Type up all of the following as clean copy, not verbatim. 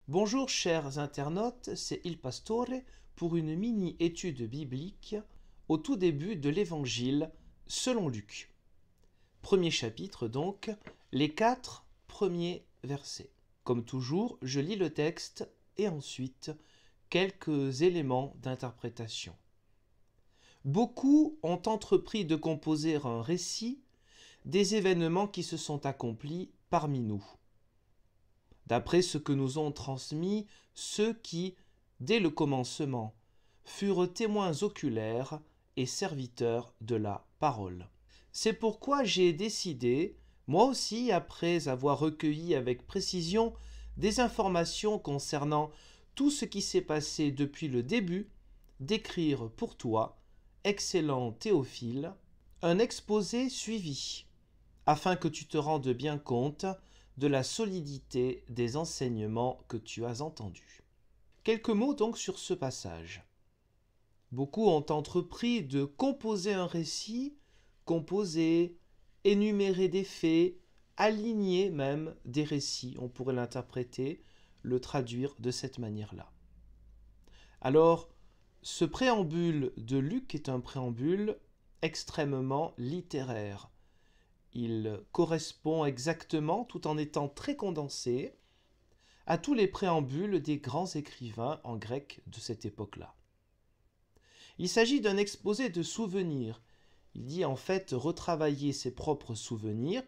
Bonjour chers internautes, c'est Il Pastore pour une mini-étude biblique au tout début de l'Évangile selon Luc. Premier chapitre donc, les 4 premiers versets. Comme toujours, je lis le texte et ensuite quelques éléments d'interprétation. Beaucoup ont entrepris de composer un récit des événements qui se sont accomplis parmi nous, d'après ce que nous ont transmis ceux qui, dès le commencement, furent témoins oculaires et serviteurs de la parole. C'est pourquoi j'ai décidé, moi aussi, après avoir recueilli avec précision des informations concernant tout ce qui s'est passé depuis le début, d'écrire pour toi, excellent Théophile, un exposé suivi, afin que tu te rendes bien compte de la solidité des enseignements que tu as entendus. Quelques mots donc sur ce passage. Beaucoup ont entrepris de composer un récit, composer, énumérer des faits, aligner même des récits. On pourrait l'interpréter, le traduire de cette manière-là. Alors, ce préambule de Luc est un préambule extrêmement littéraire. Il correspond exactement, tout en étant très condensé, à tous les préambules des grands écrivains en grec de cette époque-là. Il s'agit d'un exposé de souvenirs. Il dit en fait retravailler ses propres souvenirs.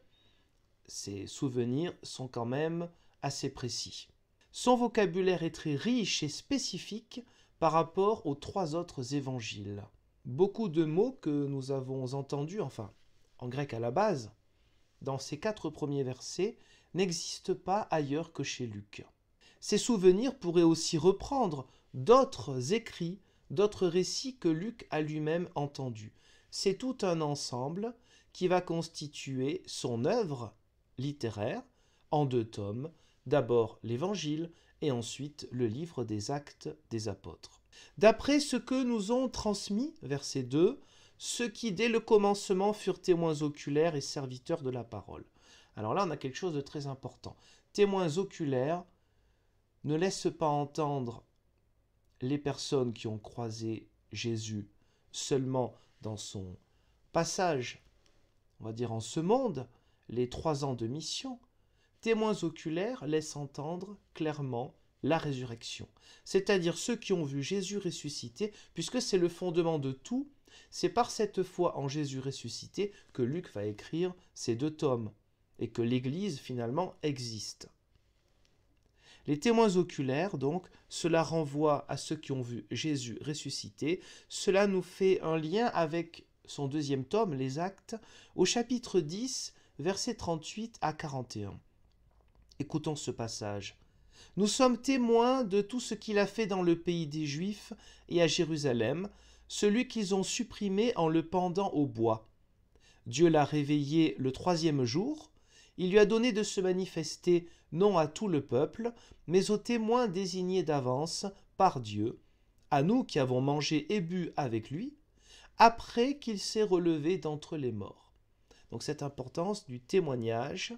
Ces souvenirs sont quand même assez précis. Son vocabulaire est très riche et spécifique par rapport aux 3 autres évangiles. Beaucoup de mots que nous avons entendus, enfin en grec à la base, dans ces 4 premiers versets, n'existent pas ailleurs que chez Luc. Ces souvenirs pourraient aussi reprendre d'autres écrits, d'autres récits que Luc a lui-même entendus. C'est tout un ensemble qui va constituer son œuvre littéraire en 2 tomes, d'abord l'Évangile et ensuite le livre des Actes des Apôtres. D'après ce que nous ont transmis, verset 2, ceux qui dès le commencement furent témoins oculaires et serviteurs de la parole. Alors là, on a quelque chose de très important. Témoins oculaires ne laissent pas entendre les personnes qui ont croisé Jésus seulement dans son passage, on va dire en ce monde, les 3 ans de mission. Témoins oculaires laissent entendre clairement la résurrection, c'est-à-dire ceux qui ont vu Jésus ressuscité, puisque c'est le fondement de tout. C'est par cette foi en Jésus ressuscité que Luc va écrire ces 2 tomes et que l'Église finalement existe. Les témoins oculaires, donc, cela renvoie à ceux qui ont vu Jésus ressuscité. Cela nous fait un lien avec son 2e tome, les Actes, au chapitre 10, versets 38 à 41. Écoutons ce passage. Nous sommes témoins de tout ce qu'il a fait dans le pays des Juifs et à Jérusalem, celui qu'ils ont supprimé en le pendant au bois. Dieu l'a réveillé le 3e jour. Il lui a donné de se manifester non à tout le peuple, mais aux témoins désignés d'avance par Dieu, à nous qui avons mangé et bu avec lui, après qu'il s'est relevé d'entre les morts. Donc cette importance du témoignage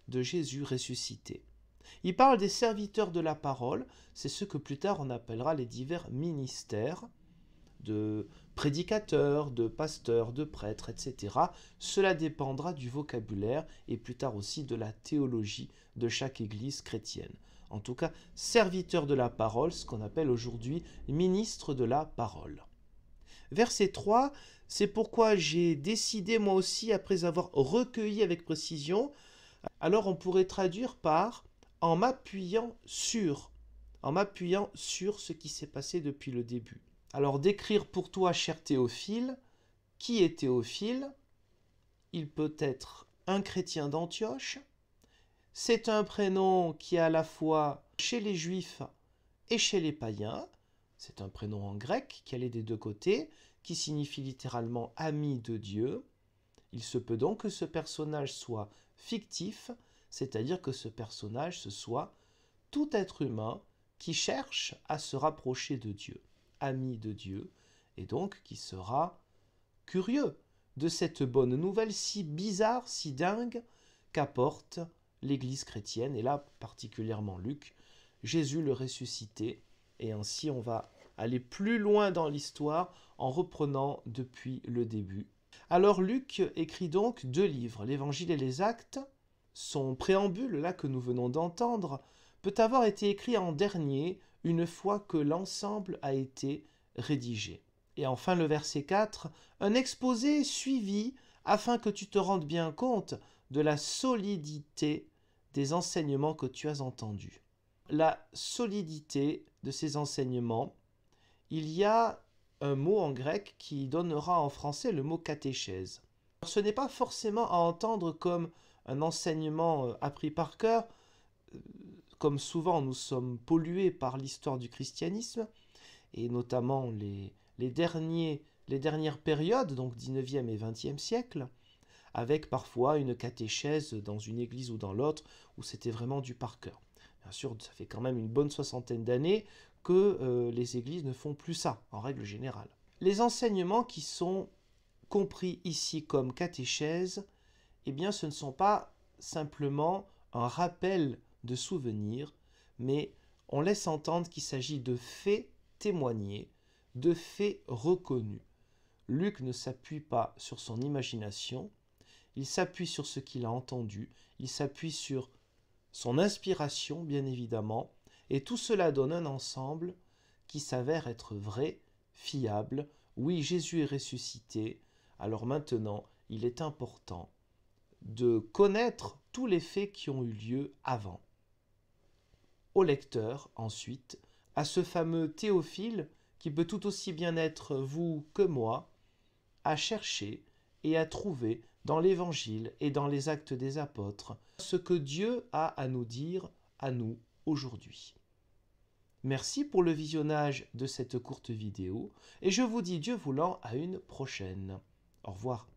de Jésus ressuscité. Il parle des serviteurs de la parole, c'est ce que plus tard on appellera les divers ministères de prédicateurs, de pasteurs, de prêtres, etc. Cela dépendra du vocabulaire et plus tard aussi de la théologie de chaque église chrétienne. En tout cas, serviteurs de la parole, ce qu'on appelle aujourd'hui ministres de la parole. Verset 3, c'est pourquoi j'ai décidé moi aussi, après avoir recueilli avec précision, alors on pourrait traduire par en m'appuyant sur ce qui s'est passé depuis le début. Alors d'écrire pour toi, cher Théophile, qui est Théophile? Il peut être un chrétien d'Antioche. C'est un prénom qui est à la fois chez les Juifs et chez les païens. C'est un prénom en grec qui allait des 2 côtés, qui signifie littéralement ami de Dieu. Il se peut donc que ce personnage soit fictif, c'est-à-dire que ce personnage ce soit tout être humain qui cherche à se rapprocher de Dieu, ami de Dieu, et donc qui sera curieux de cette bonne nouvelle si bizarre, si dingue qu'apporte l'Église chrétienne, et là particulièrement Luc, Jésus le ressuscité. Et ainsi, on va aller plus loin dans l'histoire en reprenant depuis le début. Alors Luc écrit donc 2 livres, l'Évangile et les Actes. Son préambule, là que nous venons d'entendre, peut avoir été écrit en dernier une fois que l'ensemble a été rédigé. Et enfin le verset 4, un exposé suivi afin que tu te rendes bien compte de la solidité des enseignements que tu as entendus. La solidité de ces enseignements, il y a un mot en grec qui donnera en français le mot catéchèse. Ce n'est pas forcément à entendre comme un enseignement appris par cœur, comme souvent nous sommes pollués par l'histoire du christianisme, et notamment les dernières périodes, donc 19e et 20e siècle, avec parfois une catéchèse dans une église ou dans l'autre, où c'était vraiment du par cœur. Bien sûr, ça fait quand même une bonne 60aine d'années que les églises ne font plus ça, en règle générale. Les enseignements qui sont compris ici comme catéchèse, eh bien ce ne sont pas simplement un rappel de souvenirs, mais on laisse entendre qu'il s'agit de faits témoignés, de faits reconnus. Luc ne s'appuie pas sur son imagination, il s'appuie sur ce qu'il a entendu, il s'appuie sur son inspiration, bien évidemment, et tout cela donne un ensemble qui s'avère être vrai, fiable. Oui, Jésus est ressuscité, alors maintenant, il est important de connaître tous les faits qui ont eu lieu avant. Au lecteur, ensuite, à ce fameux Théophile, qui peut tout aussi bien être vous que moi, à chercher et à trouver dans l'Évangile et dans les Actes des Apôtres ce que Dieu a à nous dire à nous aujourd'hui. Merci pour le visionnage de cette courte vidéo et je vous dis Dieu voulant à une prochaine. Au revoir.